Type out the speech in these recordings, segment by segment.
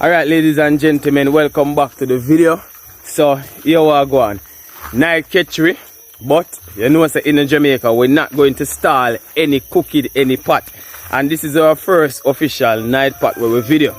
Alright, ladies and gentlemen, welcome back to the video. So here we are going. Night catchery, but you know say in Jamaica we're not going to stall any cooking any pot. And this is our first official night pot where we video.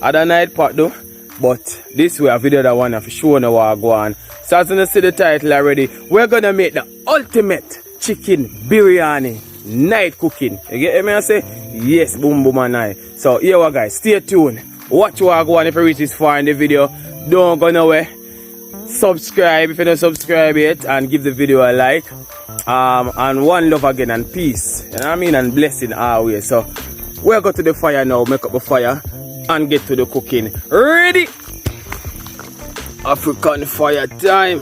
Other night pot though, but this we a video that one of show now we go on. So as you see the title already, we're gonna make the ultimate chicken biryani night cooking. You get me I say? Yes, boom boom and I. So here we guys, stay tuned. Watch what I go on if you reach this far in the video. Don't go nowhere. Subscribe if you don't subscribe yet and give the video a like. And one love again and peace. You know what I mean? And blessing always. So we'll go to the fire now, make up the fire and get to the cooking. Ready? African fire time.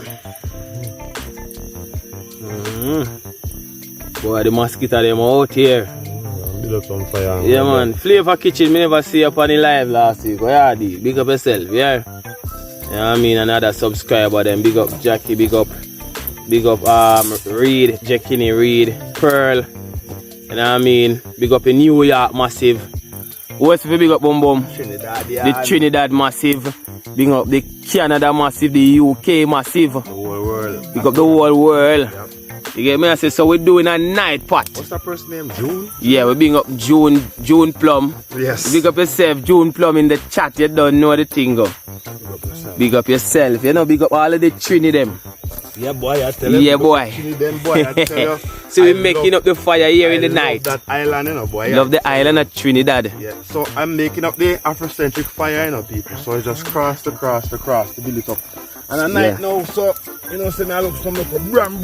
Boy, the mosquito them out here. Some fire. Yeah man, Flavor Kitchen, me never see up on the live last week. Oh, yeah, big up yourself, yeah. You know what I mean? Another subscriber then big up Jackie, big up Reed, Jackie Reed, Pearl. You know what I mean? Big up in New York massive. What's the big up boom boom? Trinidad, yeah. The Trinidad massive. Big up the Canada massive, the UK massive. The whole world. Big up the whole world. Yep. You get me? I say so we're doing a night pot. What's that first name? June? Yeah, we're being up June Plum. Yes. Big up yourself, June Plum in the chat. You don't know the thing go. Big up yourself. You know, big up all of the Trini them. Yeah boy, I tell you. Yeah boy. Them boy, I tell you. So we're making up the fire here in the night. That island, you know, boy. Love the island of Trinidad. Yeah. So I'm making up the Afrocentric fire, you know, people. So it's just cross to build it up. And at night now, so you know, say I look some like a bram.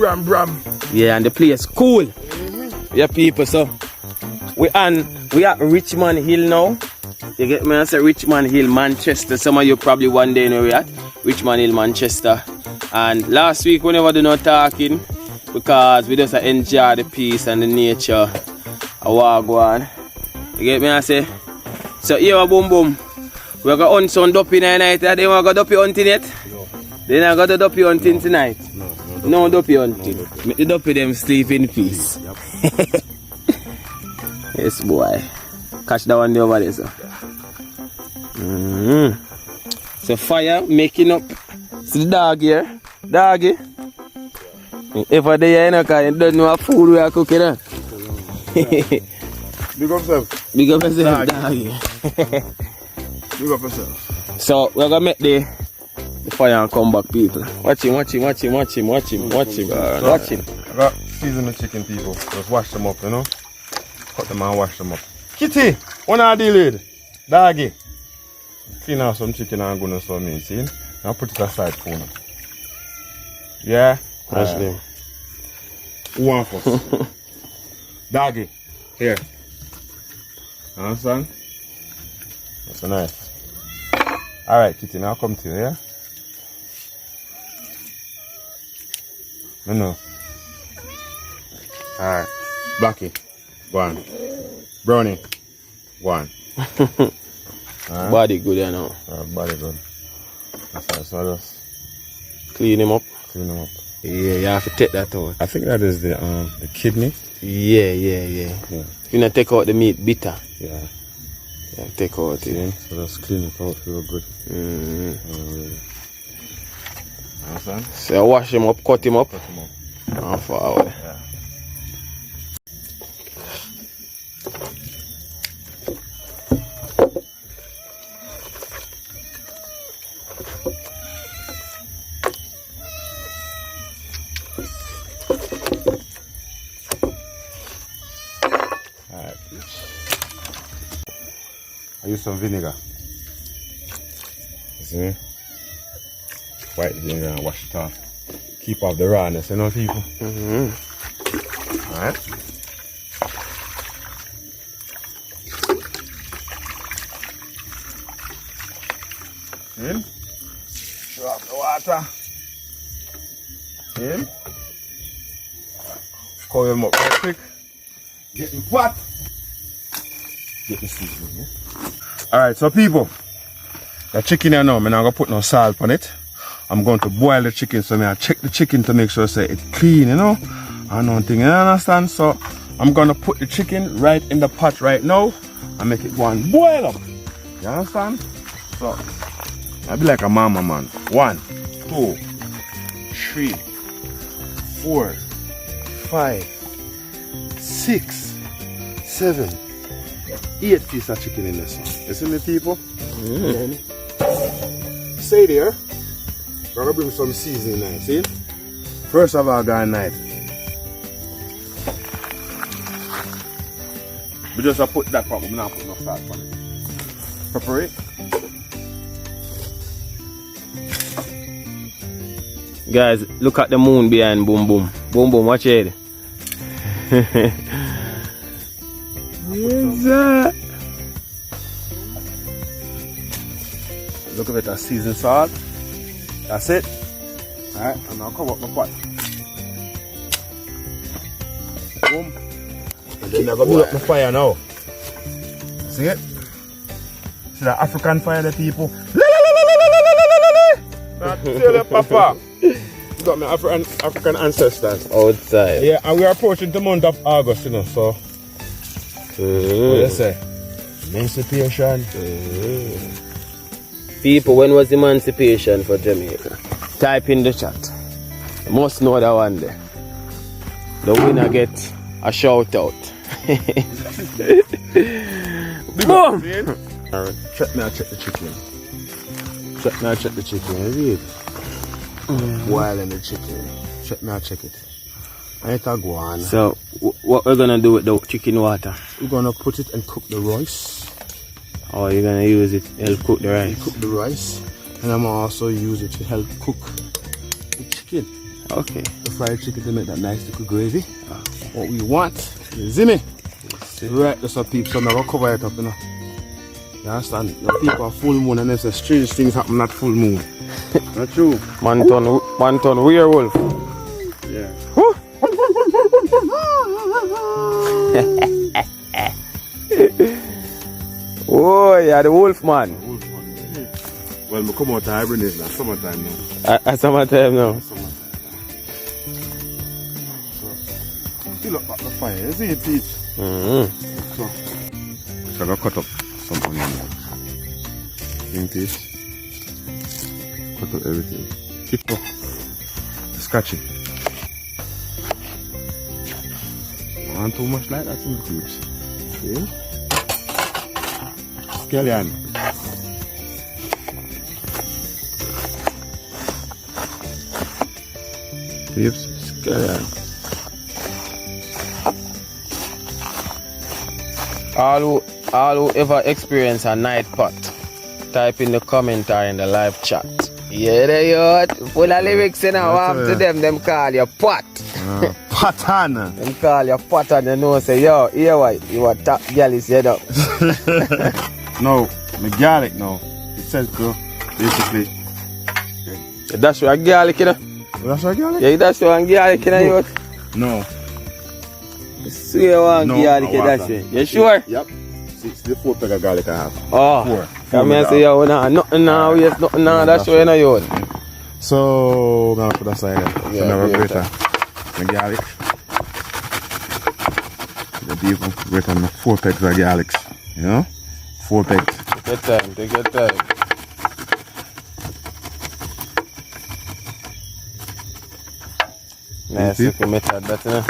Yeah, and the place cool. Yeah, people. So we at Richmond Hill now. You get me? I say Richmond Hill, Manchester. Some of you probably one day know we at Richmond Hill, Manchester. And last week we never do no talking because we just enjoy the peace and the nature. I walk on. You get me? I say. So here boom boom. We're gonna hunt some duppy night. They want to go duppy hunting yet? No. They not got the duppy hunting tonight. No duppy hunting. No. Make the duppy them sleep in peace. Yep. Yes boy. Catch that one there over there, sir. So fire making up. See the dog here? Doggy. If I there, you know, because you don't know what food we are cooking. Huh? Big up yourself. Big up yourself, doggy. Big up yourself. So we're gonna make the fire and come back, people. Watch him. I got season the chicken, people. Just wash them up, you know. Cut them and wash them up. Kitty, what are you dealing with? Doggy. Clean out some chicken and go to some meat, see? Now put it aside for now. Yeah? That's them. Who want first? Doggy. Here. Understand? That's a nice. Alright, Kitty, now come to you, yeah? No. Alright. Blackie. Go on. Brownie. Go on. Right. Body good, you know. Body good. That's right, so just Clean him up. Yeah, you have to take that out. I think that is the kidney. Yeah. You know, take out the meat bitter. Yeah. Yeah, take out it. So just clean it out real good. Understand? So wash him up, cut him up. And forward. Yeah. Alright. I use some vinegar. You see me? White vinegar and wash it off. Keep off the rawness, you know, people. Alright. In. Drop the water. In. Cover them up real quick. Getting pot. Getting seasoning, yeah? Alright, so people. The chicken here now, I'm not going to put no salt on it. I'm going to boil the chicken, so I check the chicken to make sure say it's clean, you know. I don't think you understand. So I'm going to put the chicken right in the pot right now and make it go and boil up. You understand? So, I be like a mama, man. 1, 2, 3, 4, 5, 6, 7, 8 pieces of chicken in this one. You see me, people? Stay there. We're gonna bring some seasoning now, see? First of all, guy knife. We just put that part, but we're not putting no salt on it. Prepare it. Guys, look at the moon behind Boom Boom. Boom Boom, watch it. Look at that seasoned salt. That's it. Alright, and I'll cover up my pot. Boom. And then I'm gonna put up the fire now. See it? See that African fire there, people? Not tell you, Papa. You got my African ancestors. Outside. Yeah, and we are approaching the month of August, you know, so. What do you say? Emancipation. People, when was emancipation for Jamaica? Type in the chat. You must know that one there. The winner get a shout out. Boom! Alright, check the chicken. Check the chicken. Read. Boiling the chicken. Check it. I go on. So, what we're gonna do with the chicken water? We're gonna put it and cook the rice. Oh, you're gonna use it to help cook the rice? Cook the rice. And I'm also use it to help cook the chicken. Okay. The fried chicken to make that nice little gravy. What we want, you see me? Right, that's what people, so I'm gonna cover it up, you know. You understand? The people are full moon and they say strange things happen at full moon. Not true. Man turn werewolf. Yeah. Oh, yeah, the wolf man. Well, we come out to hibernate now, summertime now. At summertime now. Summertime. So, fill up the fire, you see it, Peach? So I'm gonna cut up some onion now. Think this. Cut up everything. Keep up. Scratch it. Not too much like that in the cubes. See? Scallion. Cubes, scallion. All who ever experience a night pot, type in the comment or in the live chat. Yeah, they are full of lyrics in now. Warm to them call you pot. Patan. Them call you pot and you know say, yo, here why you are top girl is head up. No, my garlic now. It says go basically. That's your garlic, you know? That's your garlic? Yeah, that's your garlic, you know? No. Swear one garlic, that's it. You sure? Yep. It's the 4 peg of garlic I have. Oh. 4. Come here and say, yo, nothing now, yes, nothing now, that's what you know, you. So, I'm going to put that side there. Yeah, never greater. The garlic. The people greater than 4 pegs of garlics. You know? 4 pegs. Take your time. Nice looking method, that, you know?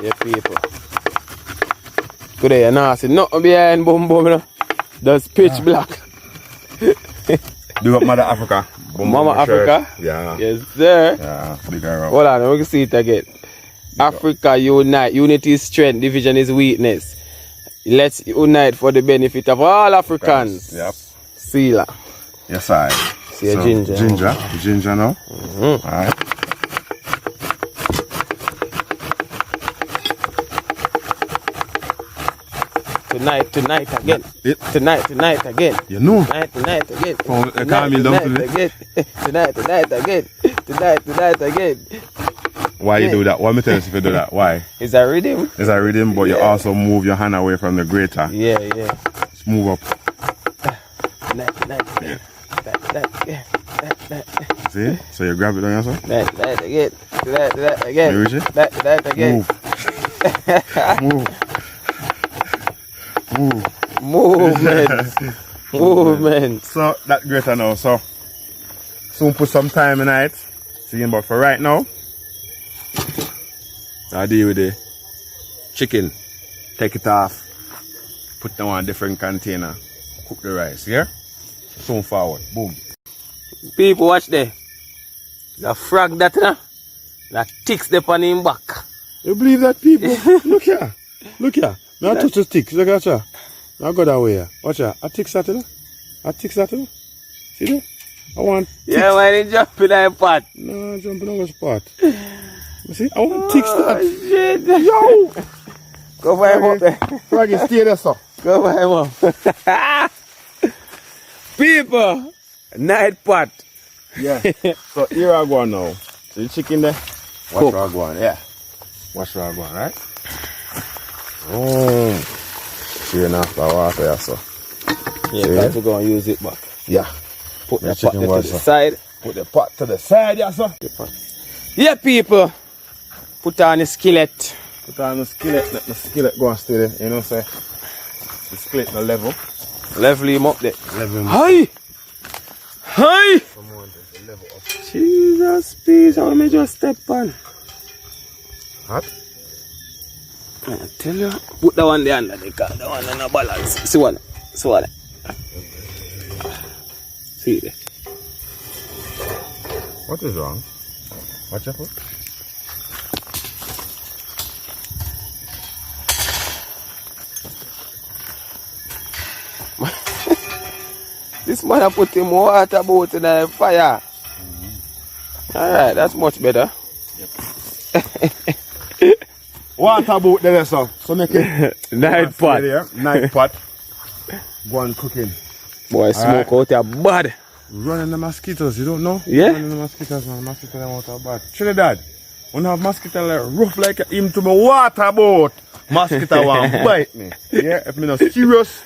Yeah, people. Today, you know, see nothing behind Boom Boom, you know? That's pitch black. Do up Mother Africa. Mama Africa? Yeah. Yes, sir. Yeah, big around. Hold on, we can see it again. Africa unite. Unity is strength, division is weakness. Let's unite for the benefit of all Africans. Yep. See la. Yes, I. See a ginger. Ginger now. Alright. Tonight again. Tonight again. You know. Tonight again. Tonight again. Why you do that? Why me tell you if you do that? Why? It's a rhythm. It's a rhythm, but you also move your hand away from the grater. Yeah. Just move up. Tonight again. See? So you grab it on yourself? Tonight again. You reach it? Tonight again. Move. Move. Movement. Movement. So that greater now. So soon put some time in it. See, but for right now, I deal with the chicken. Take it off. Put them on a different container. Cook the rice. Yeah? Soon forward. Boom. People watch there. The frog that that ticks the on him back. You believe that, people? Look here. Look here. Now touch the sticks. Look at that. Now go that way. Here. Watch out. I tick that. I tick that. See there? I want ticks. Yeah, when he jump in that pot. No, jumping on the spot. You see? I want ticks that. Shit. Yo! Go for him up there. Froggy, stay there, sir. Go for him up. People, night pot. Yeah. So here I go now. See the chicken there? Watch Cook. where I go on. Yeah. Watch where I go on, right? Oh. Sure enough, the water here, so. Yeah, guys, we're going to use it back. Yeah. Put the chicken pot was, to the side. Put the pot to the side, yeah, sir. Yeah, people. Put on the skillet. Put on the skillet, let the skillet go and stay there. You know, say the skillet no level. Level him up there. Level him Hi! Hi! Someone the level up. Jesus, please, how me just step on? Hot? I tell you, put that one there under the car, that one on a balance. See one? See one? See there. What is wrong? Watch out. This man I put him water boat in the fire. Alright, that's much better. Yep. Water boat there, sir. So make it Night pot. Night pot. Go and cooking. Boy, smoke out your bad. Running the mosquitoes, you don't know? Yeah? Running the mosquitoes, man. Mosquitoes them out of bad. Trinidad, when I have mosquito like rough like him to my water boat, mosquito want bite me. Yeah? If me not serious,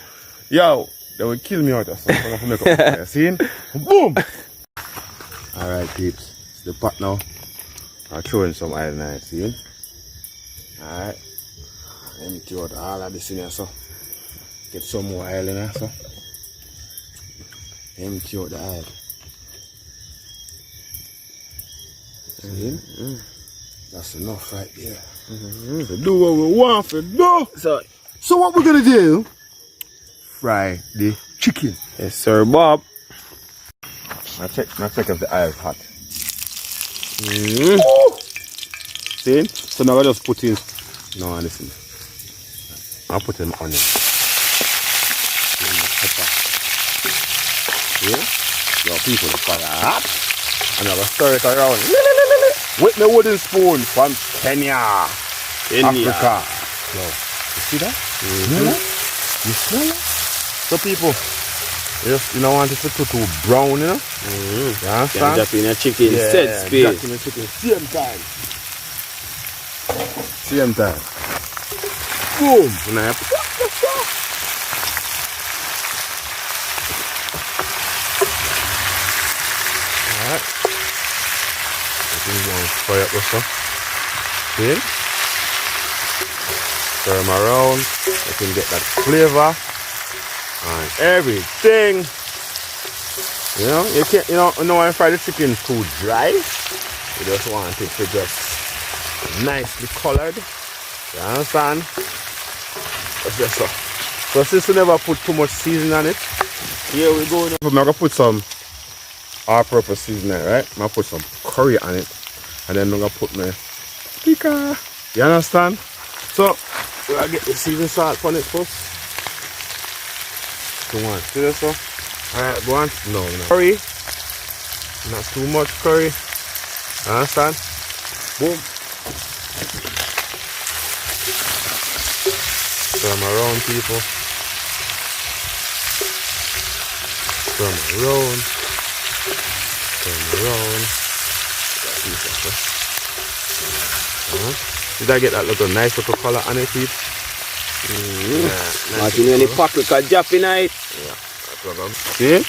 yo, they will kill me out of something. See? Boom! Alright, peeps. It's the pot now. I'm throwing some oil now, see? Alright. Empty out all of this in here, so. Get some more oil in here, so. Empty out the oil. See? That's enough right there. To do what we want to do. So what we're gonna do? Fry the chicken. Yes, sir, Bob. Now check if the oil is hot. See? So now I just put in. No, listen. I'll put in onion. Pepper. See? Your people fire hot. And I'll stir it around. With my wooden spoon from Kenya. Africa. Yo, you see that? You smell that? You smell that? So people, you don't want it to too brown, you know? You understand? Drop in a chicken instead, speed. Drop in a chicken same time. Same time. Boom! And I have alright. I think we're going to fry up this one. See? Stir them around. You can get that flavor. And everything. You know, you can't, you know when you fry the chicken too dry, you just want it to just nicely colored. You understand? That's just so. So since we never put too much seasoning on it, here we go. I'm gonna put some all-purpose seasoning, right? I'm gonna put some curry on it, and then I'm gonna put my paprika. You understand? So we're gonna get the seasoning salt on it first. Go on, see this one? Alright, go on. No. Curry. Not too much curry. Understand? Boom. Turn around, people. Turn around. Turn around. Did I get that little nice little color on it, people? Nice. Martin, any paprika drop in it? Yeah, that's what I'm saying.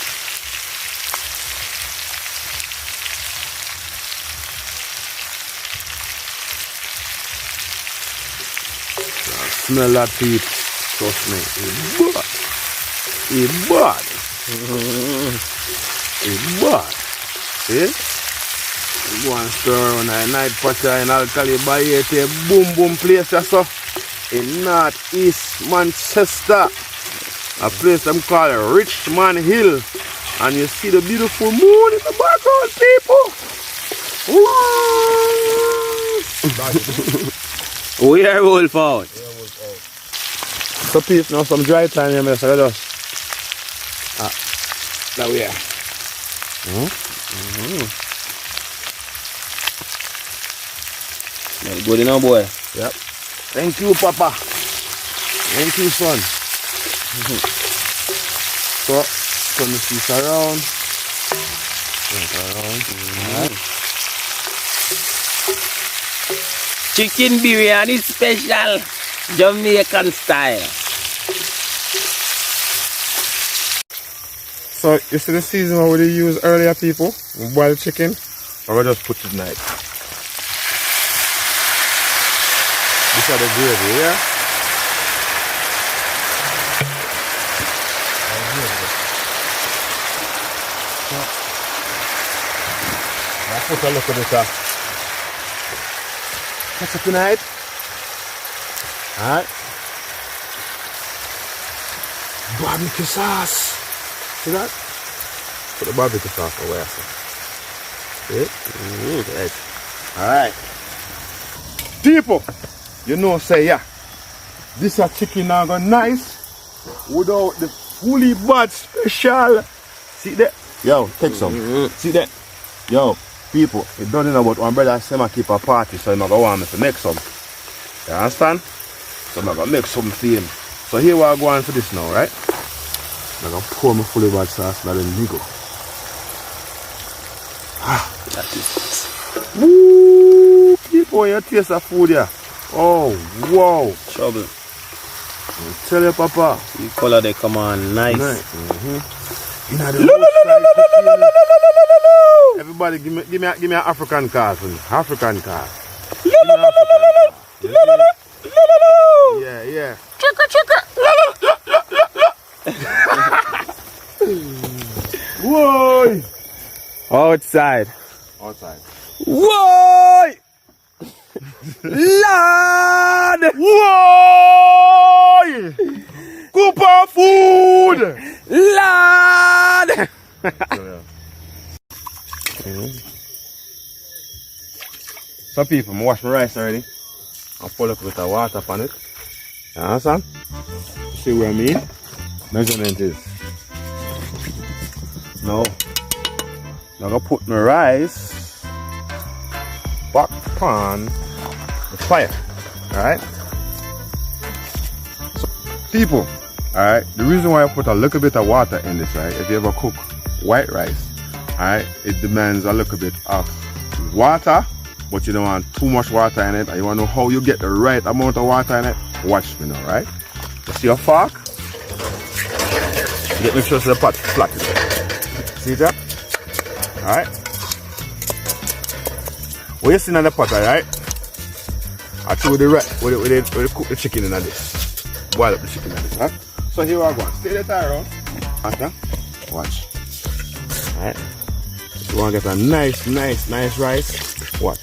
Smell that, people. Trust me. It's bad. It's bad. What? See? Go and stir on a night patcha in Alkali Bay, a boom boom place so in northeast Manchester. A place them call Richmond Hill. And you see the beautiful moon in the background, people. We are wolf out. So peace now, some dry time here, so let us. Now we are. Smell good enough, boy. Yep. Thank you, Papa. Thank you, son. So, turn the piece around. Turn it around. Chicken biryani special, Jamaican style. So, you see the season what we used earlier, people? We boil chicken. I will just put it tonight. These are the gravy, yeah? I put a little bit of ketchup tonight. Alright. Barbecue sauce. See that? Put the barbecue sauce away. See it? Alright. People, you know say yeah. This a chicken now go nice without the fully bad special. See that? Yo, take some. See that? Yo, people, you don't know about one brother say I keep a party, so I'm not gonna want me to make some. You understand? So I'm gonna make some for him. So here we are going for this now, right? I'm gonna pour my fully bad sauce and then nigga. That is Woo! People, you taste the food here. Oh, wow. trouble. Tell you, Papa. The color they come on nice. You know, everybody, give me an African card for me. African card. Yeah. Whoa! Outside. Whoa! Lord! Whoa! Cooper food! Lord! Some people, I wash my rice already. I'll pull up with the water upon it. You understand? See what I mean? Measurement is. Now I'm gonna put my rice back on the fire. Alright? So, people, alright, the reason why I put a little bit of water in this, right? If you ever cook white rice, alright, it demands a little bit of water, but you don't want too much water in it, and you want to know how you get the right amount of water in it. Watch me now, right? You see your fork? You make sure the pot flat. See that? Alright? What you see in the pot, alright? I throw the cook the chicken in this. Boil up the chicken in this, right? So here we go. Stay the tire around. Okay? Watch. Alright? You want to get a nice rice. Watch.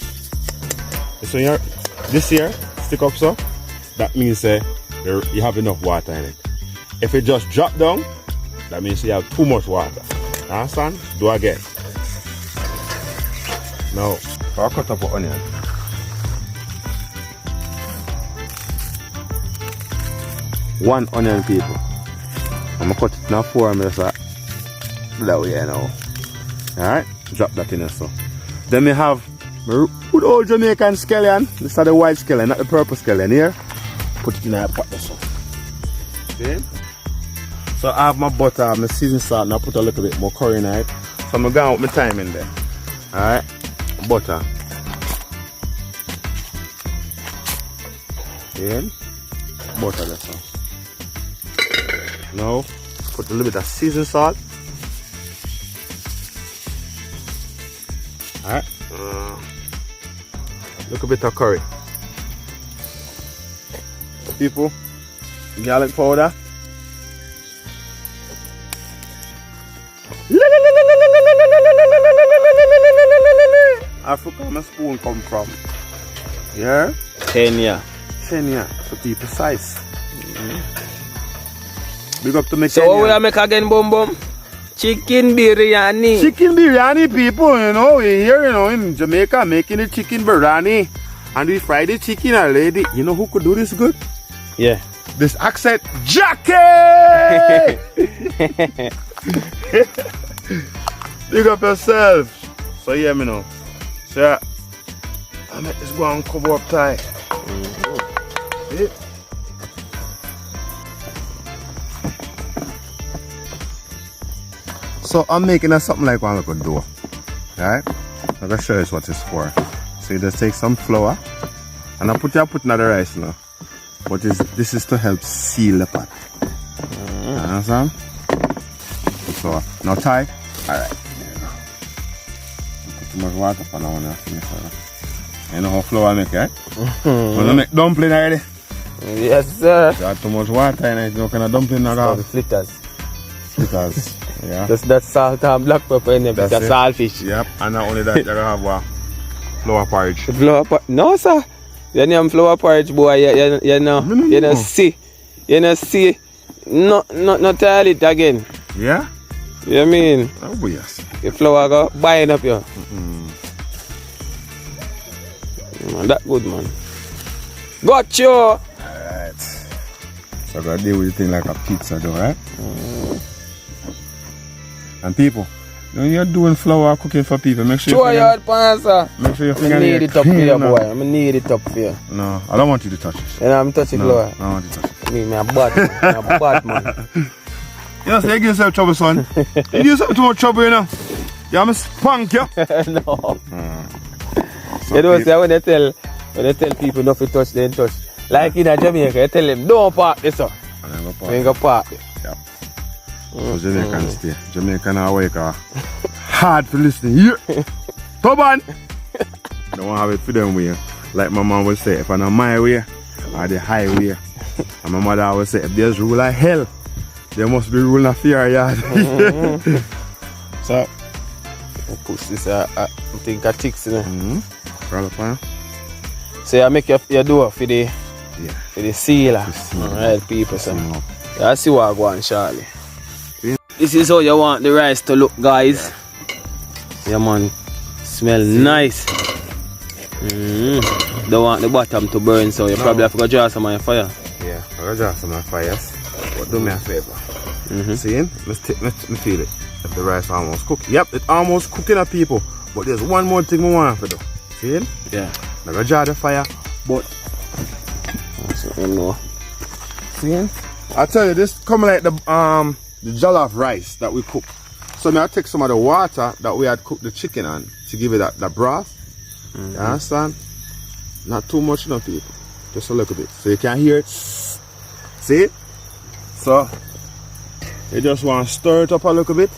This here, stick up so. That means you have enough water in it. If it just drop down, that means you have too much water. Understand? Do again. Now, I'll cut up an onion. One onion, people. I'm gonna cut it now 4 minutes. That way now. Alright? Drop that in there so. Then we have my good old Jamaican scallion. This is the white scallion, not the purple scallion here. Put it in a pot there so. Okay? So I have my butter, my seasoned salt, and I put a little bit more curry in it. So I'm going with my thyme in there. Alright? Butter. Okay? Butter there so. Now, put a little bit of seasoned salt. Alright? Little bit of curry. People, garlic powder. Africa my spoon come from. Yeah? Kenya. Kenya, to be precise. Big up to me So Kenya. what we make again, Boom Boom? Chicken biryani. Chicken biryani, people, you know, we're here, you know, in Jamaica making the chicken biryani. And we fry the chicken, a lady. You know who could do this good? Yeah. This accent, Jackie! Big up yourself. So yeah, me know. So yeah, I make this go and cover up tight. See? So I'm making a something like one little dough. Alright? I'm gonna show you what it's for. So you just take some flour and I put another rice now. But this is to help seal the pot. You understand? So now tie. Alright. Put too much water for now when I finish. You know how flour make, right? When I make dumpling already. Yes, sir. You add too much water in it, you kind of dumpling at all. Flitters. Flitters. Yeah. Just that salt and black pepper in it. That's a saltfish. Yep. And not only that, you're gonna have flour porridge. Flour porridge? No, sir. You name flour porridge, boy. You know see. You know see. No tell it again. Yeah? You mean? Oh, yes. The flour go buying up you. Man, that good, man. Got you. Alright. So I gotta deal with the thing like a pizza though, right? And people, when you're doing flour cooking for people, make sure Show your pants, sir. Make sure your I finger need it up for you, boy. I need it up for you. No, I don't want you to touch it. You know, I'm touching flour. I don't want you to touch it. Me a bad man. I'm a bad man. You know, so you give yourself trouble, son. You give yourself too much trouble, you know. You want me spank you? No. You know, say when they tell people not to touch, they don't touch. Like in Jamaica, you tell them, don't park this up. And Then go park it. Yeah. So Jamaican stay. Jamaican awake hard for listening. Here. Toban! Don't want to have it for them way. Like my mom would say, if I'm on my way or the highway. And my mother always say, if there's rule of hell, there must be rule of fear, yeah. So, push this, I think I ticks in it. Roll up on. So you make your door for the sealer. Alright, people. So. Yeah, I see what I go on, Charlie. Yeah. This is how you want the rice to look, guys. Yeah, man. Smell nice. Don't want the bottom to burn, so you probably have to go draw some on your fire. Yeah, I'm going to draw some on fires. But do me a favor. See? Let's feel it. If the rice almost cooked. Yep, it's almost cooking up, people. But there's one more thing we want to do. See it? Yeah. I'm going to draw the fire, but... See it? I tell you, this come like the jollof rice that we cook. So now I take some of the water that we had cooked the chicken on to give it that broth. You understand? Not too much, no, people. Just a little bit. So you can hear it. See it? So you just want to stir it up a little bit.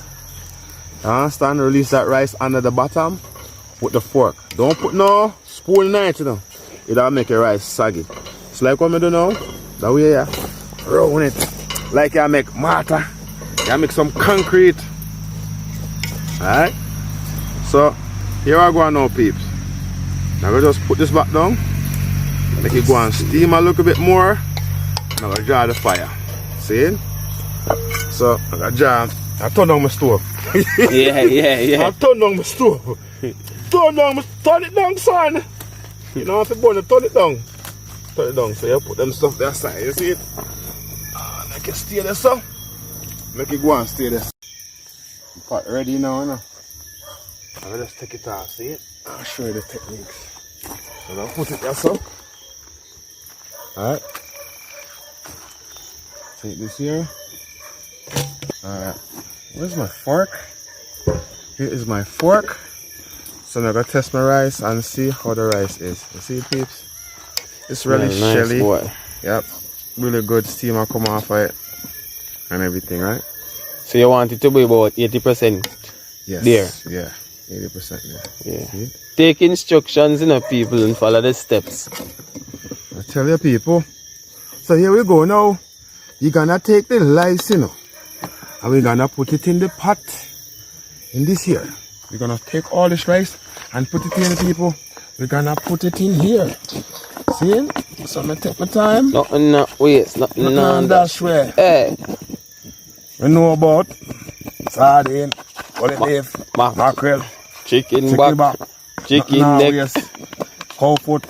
You understand? Release that rice under the bottom with the fork. Don't put no spoon in it, you know. It'll make your rice saggy. It's like what I do now. That way, yeah. Roll it. Like I make mortar. I make some concrete. Alright? So, here I go now, peeps. Now I just put this back down. Make it go and steam a little bit more. Now I draw the fire. See? So, I turn on my stove. Yeah. I turn on my stove. Turn it down, son. You know if you burn it, turn it down. Turn it down. So you put them stuff there side. You see it? Make it stay there, so. Make it go and stay there. Pot ready now, you know. I'll just take it off, see it? I'll show you the techniques. So now put it there, so. Alright. Take this here. Alright. Where's my fork? Here is my fork. So now I'm gonna test my rice and see how the rice is. You see it, peeps? It's really shelly. Boy. Yep. Really good steam will come off of it. And everything, right? So you want it to be about 80%? Yes. There. Yeah. 80% there. Yeah. See? Take instructions, you know, people, and follow the steps. I tell you, people. So here we go now. You're gonna take the rice, you know, and we're gonna put it in the pot in this here. we're gonna take all this rice and put it in, people. We're gonna put it in here. See? So I'm gonna take my time. Nothing no waste, nothing on that way. Hey. We know about sardine, olive leaf, mackerel, chicken back, chicken neck, waste. Cow foot,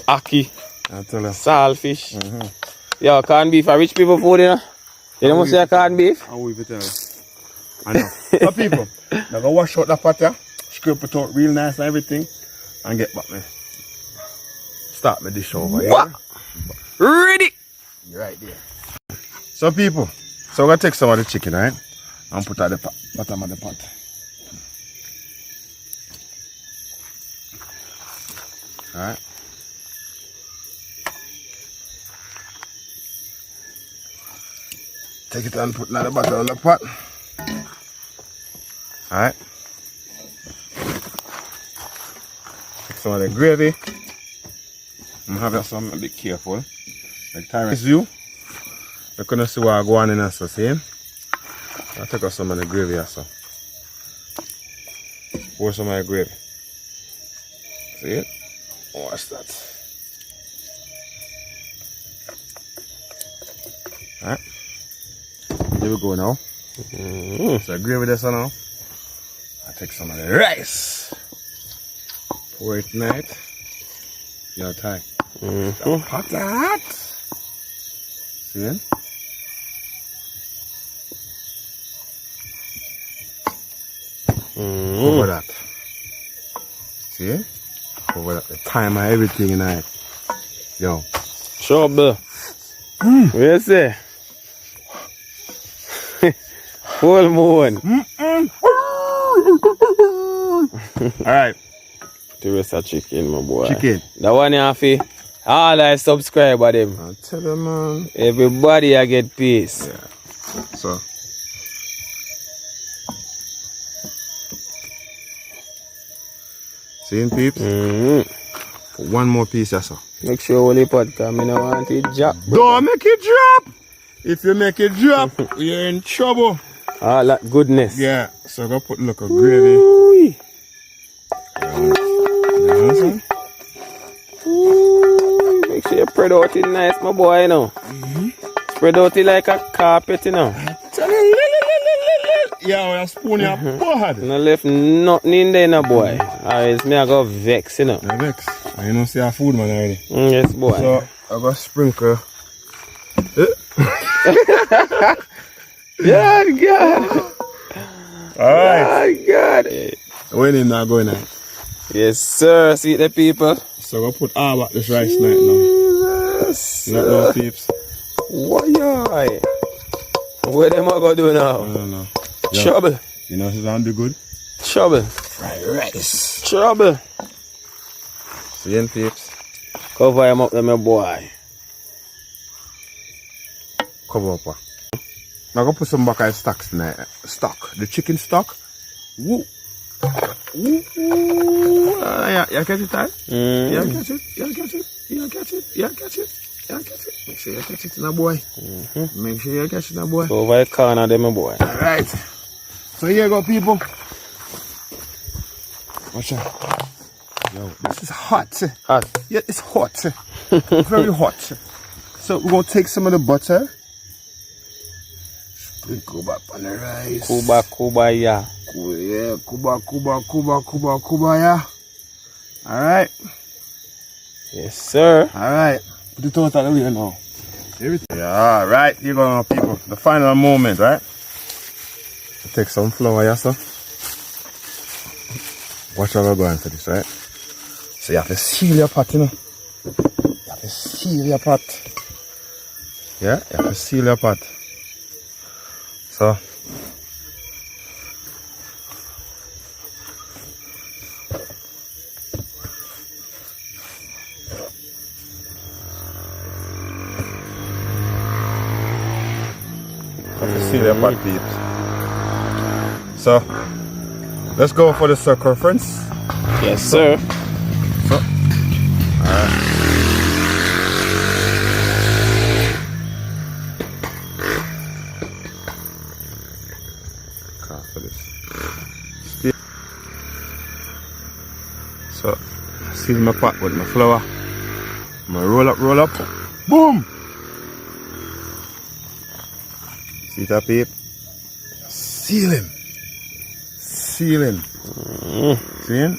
ackee, I tell you. saltfish. Yo, canned beef are rich people food, you know? You don't say canned beef? I'll leave it there. I know. So people, now go wash out the pot here, scrape it out real nice and everything, and get back me. Start my dish over here. What? Ready? You're right there. So people, so we're gonna take some of the chicken, right? And put at the bottom of the pot. Alright. Take it and put it at the bottom of the pot. Alright. Take some of the gravy. I'm having some, be careful. Like time is you. We're gonna see what I go on in us, see? I'll take out some of the gravy also. Pour some of the gravy. See it? What's that? Alright. Here we go now. So gravy this now. I take some of the rice. Pour it night. Your tie. Hot that. See it? Over that. See it? Over that. The time and everything in it. Yo. Trouble. What you say? Full moon. Alright. The rest of chicken, my boy. Chicken. The one you have to all I subscribe at them. I'll tell them, man. Everybody I get peace. Yeah. So. See peeps? One more piece, yes, sir. Make sure only pot come. I don't want it drop. Don't make it drop. If you make it drop, you're in trouble. All that goodness. Yeah. So I'm gonna put look of gravy. Ooh. Ooh. Make sure you spread out it nice, my boy, you know. Spread out it like a carpet, you know. Yeah, with a spoon in your bud. No left nothing in there, no boy. Alright, me I go vex, you know. I vex. I know see our food man already. Yes, boy. So I go sprinkle. Yeah, God. Alright. God. When in not going on? Yes, sir. See the people. So I go put all back this rice night now. Yes. Not no peeps. What them I go do now? I don't know. Trouble. You know it's do good? Trouble. Fried rice. Trouble. See you peeps. Cover him up there, my boy. Cover up. Now go put some back of stocks in there. Stock. The chicken stock. Woo. Woo. Yeah, you catch it, right? Yeah, catch it. Yeah, catch it. Yeah, catch it. Yeah, catch it. Yeah, catch it. Make sure you catch it, now boy. Make sure you catch it, now boy. Over the corner there, my boy. Alright. So here you go, people. Watch out. Yo, this is hot. Hot. Yeah, it's hot. Very hot. So we're gonna take some of the butter. Sprinkle back on the rice. Kuba, yeah. Yeah, Kuba, yeah. Alright. Yes, sir. Alright. Put it out of the way now. Everything. Yeah, alright. Here you go now, people. The final moment, right? Take some flour, yeah, sir. Watch how we're going for this, right? So you have to seal your pot, you know. You have to seal your pot. Yeah, you have to seal your pot. So. You have to seal your pot, peeps. So, let's go for the circumference. Yes, sir. So, alright. For this. So, seal my pot with my flour. I'm gonna roll up. Boom! See that, peep? Seal him. See him?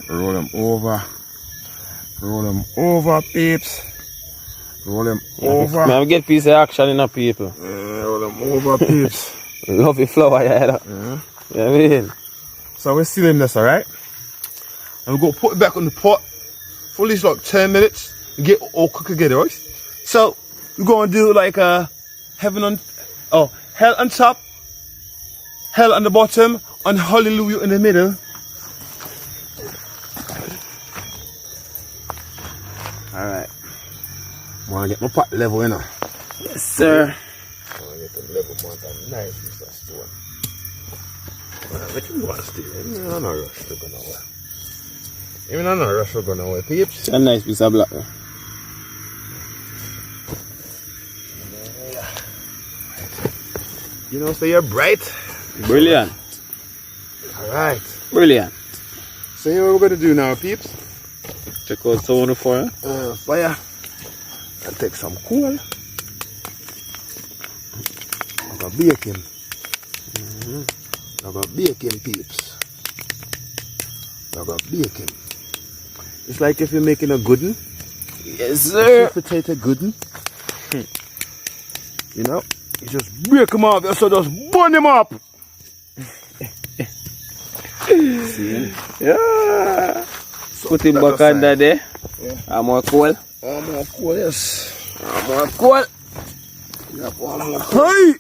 Roll him over. Roll him over, peeps. Roll him over. Man, get piece of action in a people. Roll him over, peeps. Love your flour, yeah. Yeah, I mean. So we're sealing this, alright? And we're gonna put it back on the pot for at least like 10 minutes and get all cooked together, right? So we're gonna do like hell on top, hell on the bottom, and hallelujah in the middle. Alright. Wanna get my pot level, you know? Yes, sir. I wanna get the level more nice, Mr. Stone. What you want to do? I'm not rush to go nowhere. Even I'm not rush to go nowhere, peeps. It's a nice piece of black. You know, so you're bright. Brilliant. Alright. Brilliant. So here what we're gonna do now, peeps. Check out some of the fire. Fire. And take some coal. I'm gonna bake him. I'm gonna bake him, peeps. I'm gonna bake him. It's like if you're making a good one. Yes, sir. A sweet potato good one. You know, you just break them off, so just burn them up. See? Yeah. So put him back under there. Yeah. More coal. More coal, yes. More coal. Yep, one more coal. Hey!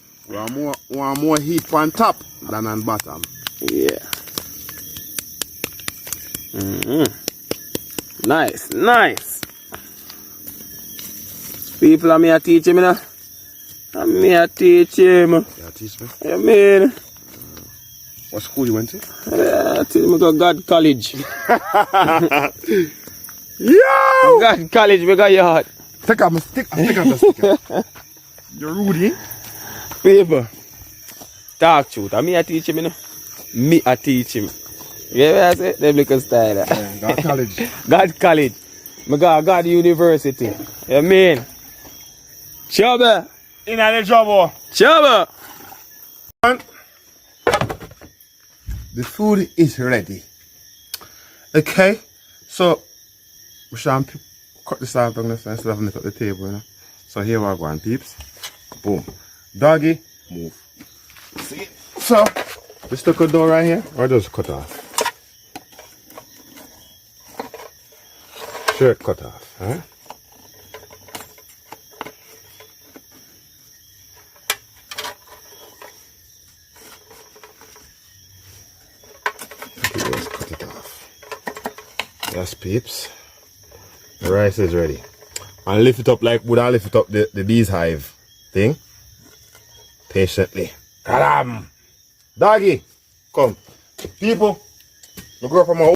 One more heat on top than on bottom. Yeah. Nice, nice. People, I'm here to teach him, you know. I'm here to teach him. Yeah, teach me. You mean? What school you went to? I teach him to God College. Yo! God College, we got yard. Take out my stick. Take out the sticker. You're Rudy. People, talk truth. I'm here to teach him, you know. Me, I teach him. You know what I say? Them little style. Yeah, God College. God College. I got God University. You mean? Chubba. In the job. Chubba. The food is ready. Okay, so we shall cut this out down instead of having it at the table, you know. So here we are going, peeps. Boom. Doggy, move. See? So the stucco door right here, or just cut off. Sure, cut off, alright? Let's cut it off. Yes, peeps. The rice is ready. And lift it up like would I lift it up the bee's hive thing? Patiently. Kalam! Doggy! Come. People, look up from my.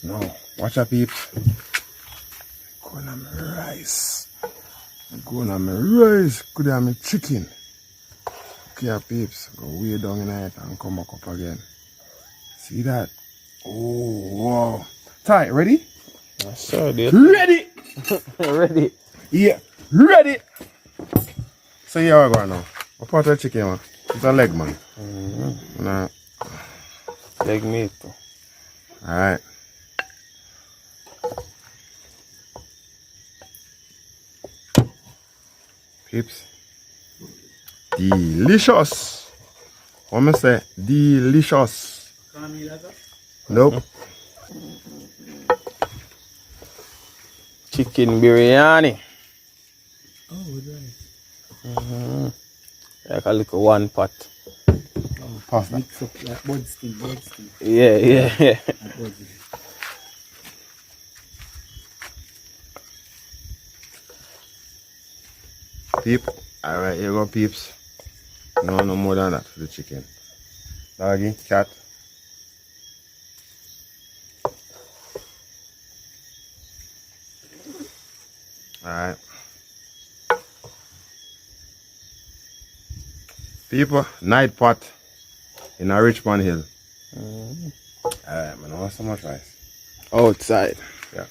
No, watch out, peeps. Going on my rice. Going on my rice. Good on my chicken. Okay, peeps. Go way down in it and come back up again. See that? Oh, wow. Ty, ready? Yes, sir, dude. Ready! Ready. Yeah, ready! So here we go now. What part of the chicken, man? It's a leg, man. Nah. Leg meat. Alright. Peeps. Delicious. What am I say? Delicious. Nope. Chicken biryani. Oh, right. Like a little one pot. Pasta. Mix up like bud skin. Yeah. Like bud skin. Peep. Alright, here you go, peeps. No more than that for the chicken. Doggy, cat. Alright. People, night pot in a Richmond Hill. Alright, man, I want so much rice. Outside. Yeah.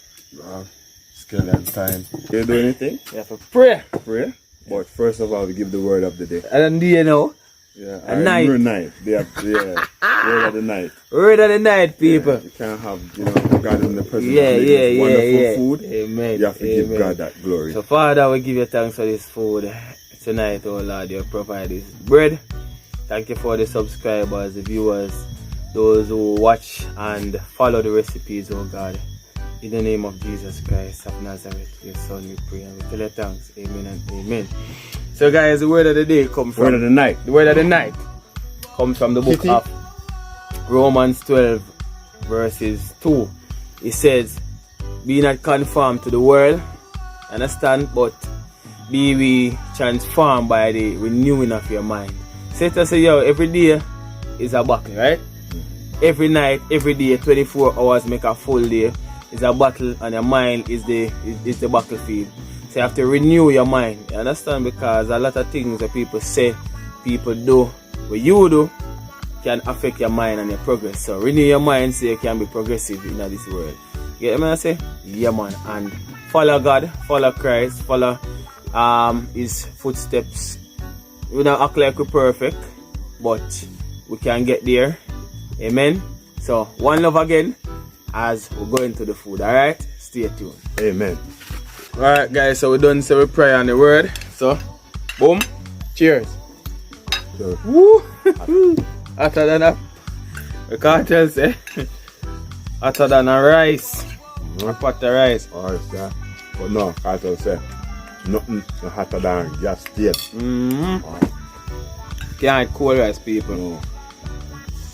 Skeleton time. You do anything? You have to pray. Pray. But first of all, we give the word of the day. And then you know. Yeah. A night. Night. Yeah. Word of the night. Word of the night, people. Yeah, you can't have, God in the presence Yeah, of yeah, wonderful yeah. food. Amen. You have to give Amen. God that glory. So Father, we give you thanks for this food tonight, oh Lord. You provide this bread. Thank you for the subscribers, the viewers, those who watch and follow the recipes, oh God. In the name of Jesus Christ of Nazareth, your son, we pray and we tell you thanks. Amen and amen. So guys, the word of the day comes from... Word of the night. The word of the night comes from the book Kitty. of Romans 12 verses 2. It says, be not conformed to the world, understand, but be we transformed by the renewing of your mind. Say to say, yo, every day is a battle, right? Every night, every day, 24 hours make a full day is a battle, and your mind is the battlefield. So you have to renew your mind, you understand? Because a lot of things that people say, people do, what you do can affect your mind and your progress. So renew your mind so you can be progressive in this world. You get what I say? Yeah, man. And follow God, follow Christ, follow his footsteps. We don't act like we're perfect, but we can get there. Amen. So one love again as we go into the food. Alright? Stay tuned. Amen. Alright guys, so we're done say we pray on the word. So boom. Cheers. So, Woo! Hotter than a cartel say. Hotter than a rice. A pot of rice. alright, sir. But no, Cartel say, nothing no hotter than gas taste. Can't eat cold rice, people. No.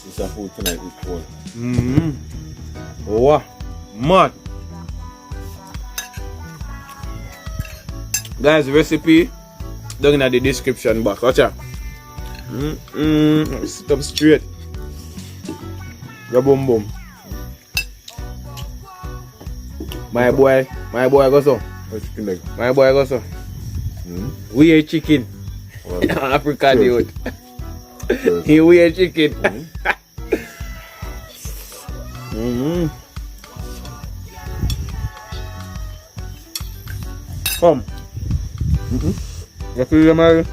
This is food tonight is cold. Wow. Mad. Guys, recipe down in the description box. Watch out. Sit up straight. Go boom boom. My boy go so. What's chicken leg? My boy go so. We eat chicken. Well, African sure. youth. Sure. He we eat chicken. Come. You feel the man?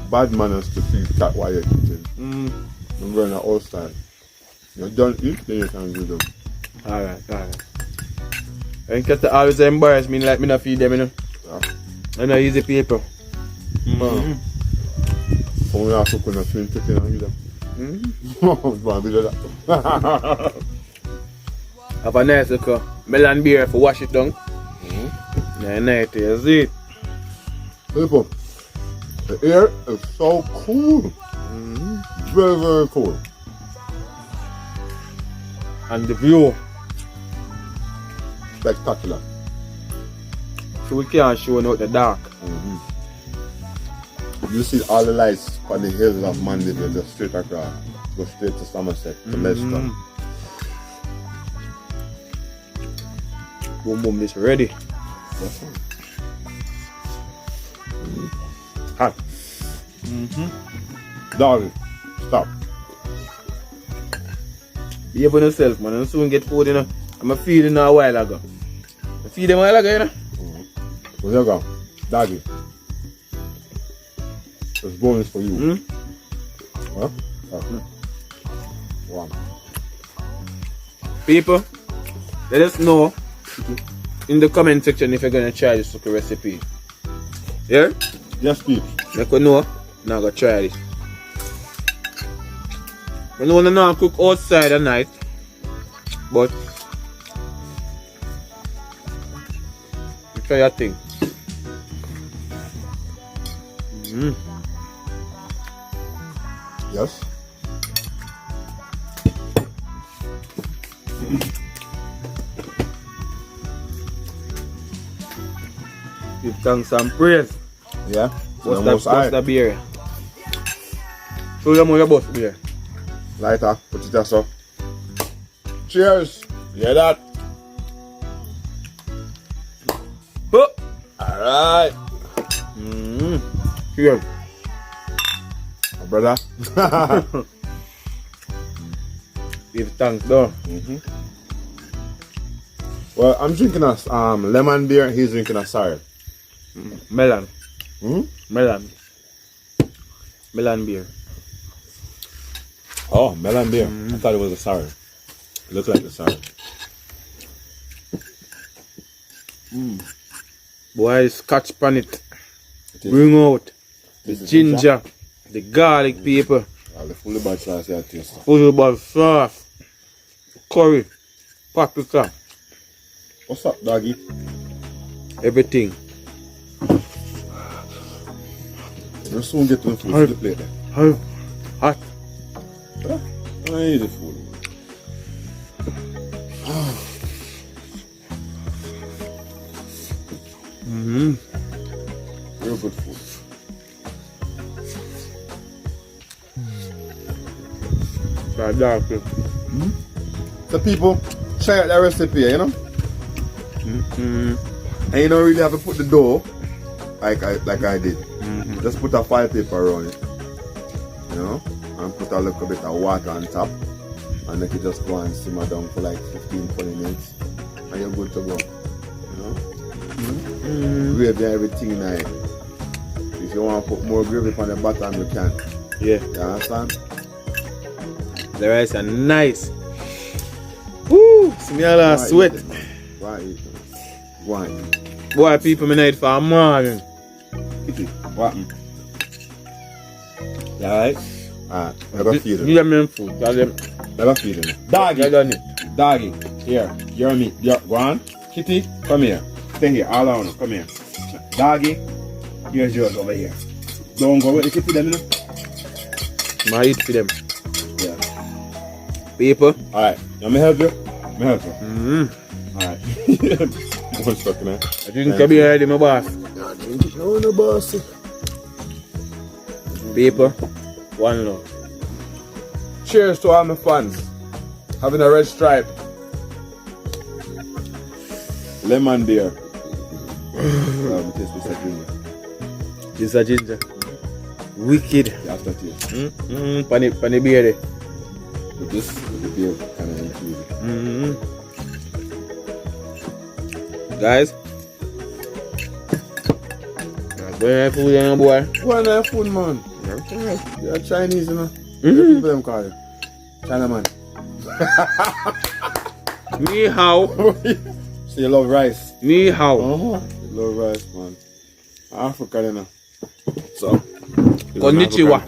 Bad manners to feed cat while you're eating. I'm going to all style. You don't eat, then you can do them. Alright. I think to always embarrass me like me not feed them, you know. Yeah. I'm not easy people. When we are cooking a twin chicken and eat them. But do that. Have a nice little melon beer for wash it down. Yeah, nice, you see it. People, the air is so cool. Very, very cool. And the view. Spectacular. So we can't show out the dark. You see all the lights on the hills of Mandeville just straight across. Go straight to Somerset, to Leicester. Boom boom, this ready. Hot. Doggy, stop. Behave on yourself, man. I'll soon get food, you know. I'm feeding a while ago. I feed them a while ago, you know. Where you go? Doggy. This bonus for you. Huh? One. People, let us know in the comment section if you're gonna try this cooking recipe. Yeah? Yes, please. Let us know. Now go try this. I don't wanna cook outside at night, but you try your thing. Yes. Give thanks and praise. Yeah. What's the beer? Show them how you bust beer. Lighter, put it just up. Cheers. You hear that? Oh. Alright. Cheers. Brother. Give thanks though. Well, I'm drinking a lemon beer. He's drinking a sour. Melon. Hmm? Melon. Melon beer. Oh, melon beer. I thought it was a sour. It looks like a sour. Boy, scotch pan it. It is. Bring out the This is ginger, the garlic pepper, The fully bad sauce I taste. full of sauce, curry, paprika, What's up, doggy? everything. We'll soon get to the food to the plate. Hot. Hot. I need the food. Real good food. Dark. So people, try out that recipe, you know? And you don't really have to put the dough like I did. Just put a file paper around it. You know? And put a little bit of water on top. And then you just go and simmer down for like 15-20 minutes. And you're good to go. You know? Gravy and everything in it. If you want to put more gravy on the bottom, you can. Yeah. You understand? The rice are nice. Woo! Smell of sweat. Why? Boy, people me need for a morning. What? Alright? Alright, never feed Give him. them them food. Tell them. Never feed him. You Doggy, done it. doggy, here, you're me. Go on. Kitty, come here. Stay here, all around, come here. Doggy, here's yours over here. Don't go with the kitty, them, you know? I eat for them. Yeah. People. Alright, let me help you. Let me help you. Alright. One second, man. I drink a beer already, my boss. No, no, boss. People. One love. Cheers to all my fans. Having a red stripe. Lemon beer. Taste this ginger. This a ginger. Wicked. The aftertaste. Pani beer there. With this, with the beer, kind of infusing. Guys. That's food in boy. What on food, man? You're Chinese, you know? People them call you. Chinaman. Ni hao. So you love rice? Ni hao. You love rice, man. African, you know? So. Konnichiwa.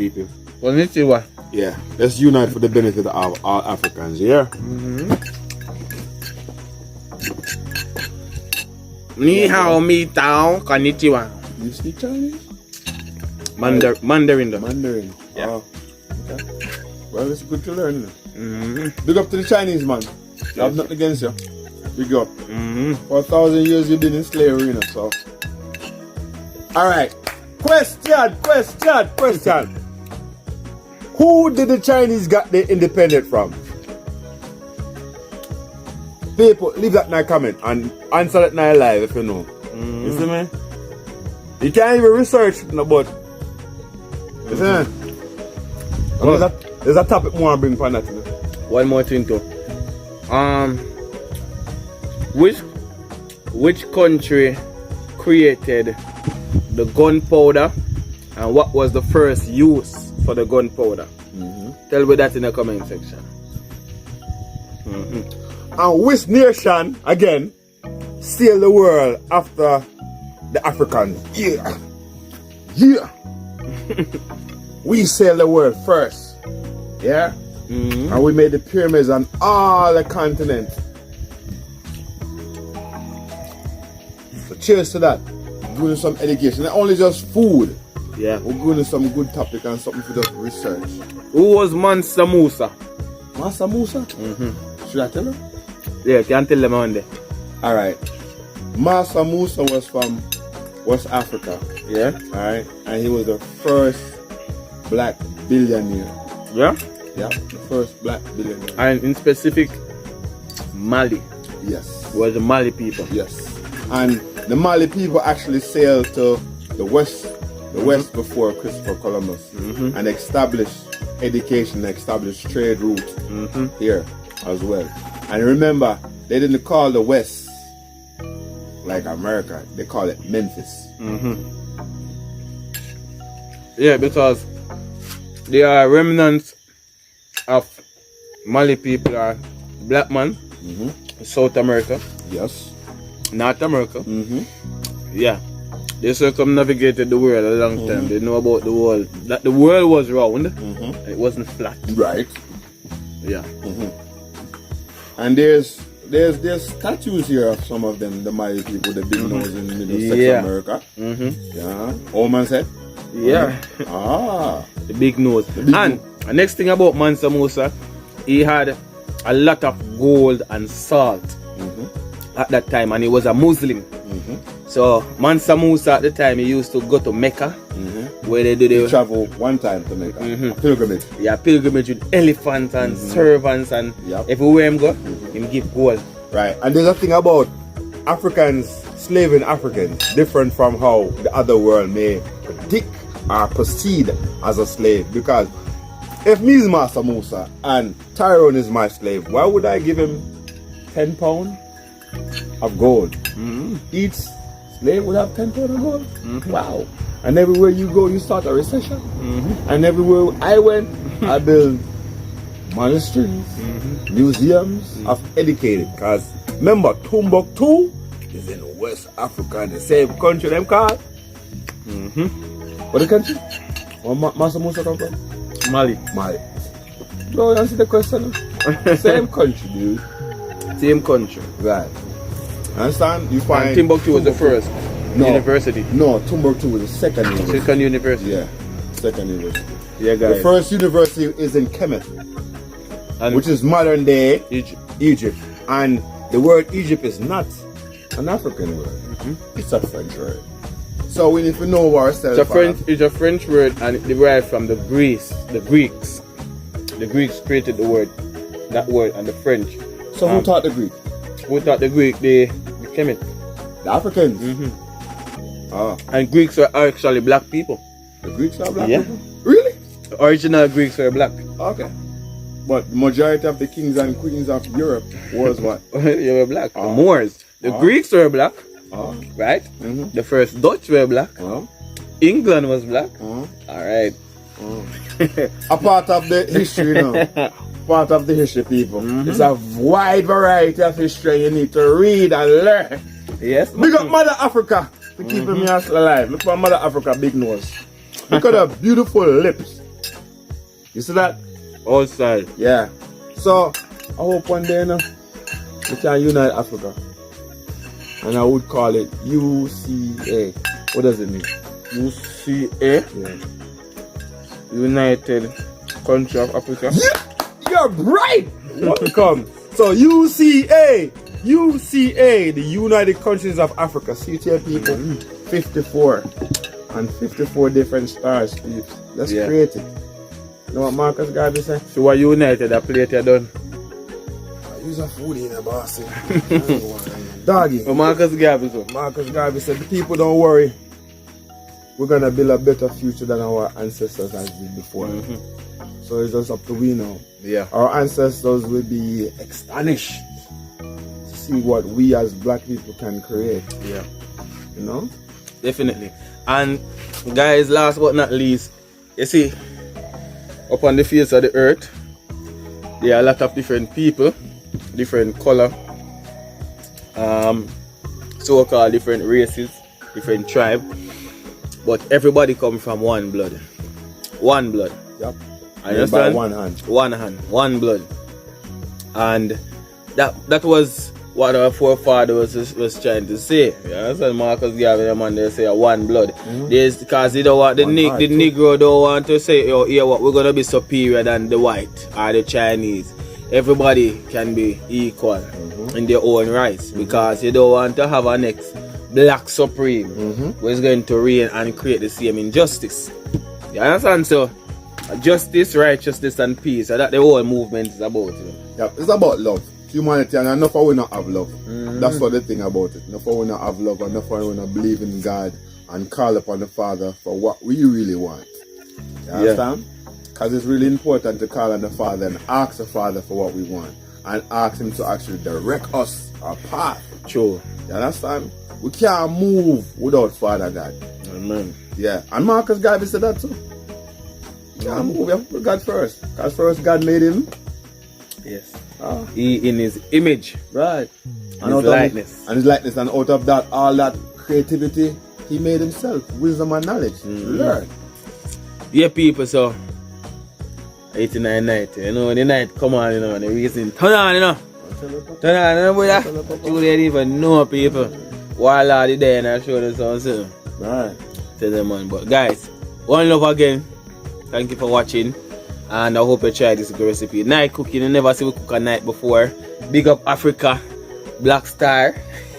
Konnichiwa. Yeah, let's unite for the benefit of all Africans, yeah? Ni hao mi tao. Konnichiwa. You speak Chinese? Mandarin though. Mandarin. Yeah. Oh, okay. Well, it's good to learn. Big up to the Chinese, man. I have nothing against you. Big up. For 1,000 years you've been in slavery, you know, so. Alright. Question. Who did the Chinese get their independence from? People, leave that in a comment and answer that in live if you know. You see me? You can't even research about. You see me? There's a topic more I bring for that. One more thing too. Which country created the gunpowder and what was the first use for the gunpowder? Tell me that in the comment section. And which nation, again, sailed the world after the Africans? Yeah. We sailed the world first. Yeah? And we made the pyramids on all the continents. So cheers to that. We're doing some education. Not only just food. Yeah. We're going to some good topic and something for just research. Who was Mansa Musa? Master Musa? Should I tell him? Yeah, you can tell them on there. Alright. Master Musa was from West Africa. Yeah? Alright. And he was the first black billionaire. Yeah? Yeah, the first black billionaire. And in specific, Mali. Yes. Was the Mali people. Yes. And the Mali people actually sailed to the west before Christopher Columbus and established education, established trade route here as well. And remember, they didn't call the West like America, they call it Memphis. Yeah, because they are remnants of Mali people or black man, South America, Yes. North America. Yeah. They circumnavigated the world a long time. They know about the world. That the world was round. It wasn't flat. Right. Yeah. And there's statues here of some of them, the Mali people, the big nose in Middlesex Yeah. America. Yeah. Old man said? Yeah. Ah. The big nose. big And the next thing about Mansa Musa, he had a lot of gold and salt at that time, and he was a Muslim. So Mansa Musa at the time, he used to go to Mecca, where they do He the traveled one time to make a pilgrimage. pilgrimage with elephants and servants, and Yep. everywhere him go, him give gold. Right. And there's a thing about Africans, slaving Africans, different from how the other world may predict or proceed as a slave. Because if me is Master Musa and Tyrone is my slave, why would I give him 10 pounds of gold? Each slave would have 10 pounds of gold. Wow. And everywhere you go, you start a recession. And everywhere I went, I built monasteries, museums of educated. Because remember, Timbuktu is in West Africa, the same country them called. What the country? Where Master Musa come from? Mali. Mali. No, answer the question. Same country, dude. Same country. Right. Understand? You find And Timbuktu was the first No. university. No, Timbuktu was the second university. Second university. Yeah, second university. Yeah, The guys. first university is in Kemet, And which is modern day Egypt. Egypt. And the word Egypt is not an African word. It's a French word. So we need to know ourselves. It's a French word, and it derived from the Greeks. The Greeks created that word, and the French. So who taught the Greek? Who taught the Greek? The Kemet. The Africans. Ah, And Greeks were actually black people. the Greeks are black Yeah. people? Really? The original Greeks were black. Okay. But the majority of the kings and queens of Europe was what? They were black. The Ah. Moors. The Ah. Greeks were black, Ah, right? The first Dutch were black. ah, England was black. ah. All right. A part of the history, you know. Part of the history, people. It's a wide variety of history you need to read and learn. Yes. Big up Mother Africa for keeping me alive. Look for Mother Africa, big nose. Look at the beautiful lips. You see that? Outside. Yeah. So, I hope one day, you know, we can unite Africa. And I would call it UCA. What does it mean? UCA, Yeah. United Country of Africa. Yeah, you're right. Welcome. So UCA, the United Countries of Africa. See it here, people. 54 and 54 different stars. Please. Let's Yeah. create it. You know what Marcus Garvey said? So we're united, that plate you done. Use a food in a boss. Doggy. Oh, Marcus Garvey, so. Marcus Garvey said, the people don't worry. We're gonna build a better future than our ancestors has did before. So it's just up to we now. Yeah. Our ancestors will be astonished to see what we as black people can create. Yeah. You know? Definitely. And guys, last but not least, you see, upon the face of the earth, there are a lot of different people, different color, so-called different races, different tribe, but everybody come from one blood. One blood. Yep. I understand? By one hand. One hand, one blood. And that was what our forefather was trying to say. You understand? Marcus Garvey, the man, they say one blood. There's because they don't want the Negro don't want to say, oh, yeah, what we're gonna be superior than the white or the Chinese. Everybody can be equal in their own rights, because you don't want to have a next black supreme who is going to reign and create the same injustice. You understand? So justice, righteousness and peace, and that the whole movement is about. You know? Yep. It's about love. Humanity, and enough of we not have love. That's what the thing about it. Enough of we not have love, enough of we not believe in God and call upon the Father for what we really want. You understand? Because it's really important to call on the Father and ask the Father for what we want. and ask him to actually direct us our path. True. You understand? We can't move without Father God. Amen. Yeah, and Marcus Garvey said that too. You can't move, you have to put God first. Because first God made him. Yes. He in his image. Right. And His likeness. And his likeness, and out of that, all that creativity, he made himself wisdom and knowledge. Learn. Yeah, people, so 89 night, you know, when the night come on, you know, and the reason turn on, you know. Turn on, you know, brother. You don't even know, people. While all the day and I show them something. Right. Tell them, man. But guys, one love again. Thank you for watching. And I hope you try this good recipe. Night cooking, you never see we cook a night before. Big up Africa, Black Star.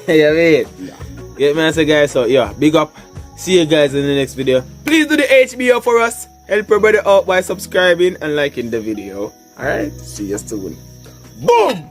You mean? Yeah. Get me answer, guys. So yeah, big up. See you guys in the next video. Please do the HBO for us. Help your brother out by subscribing and liking the video. Alright, see you soon. Boom!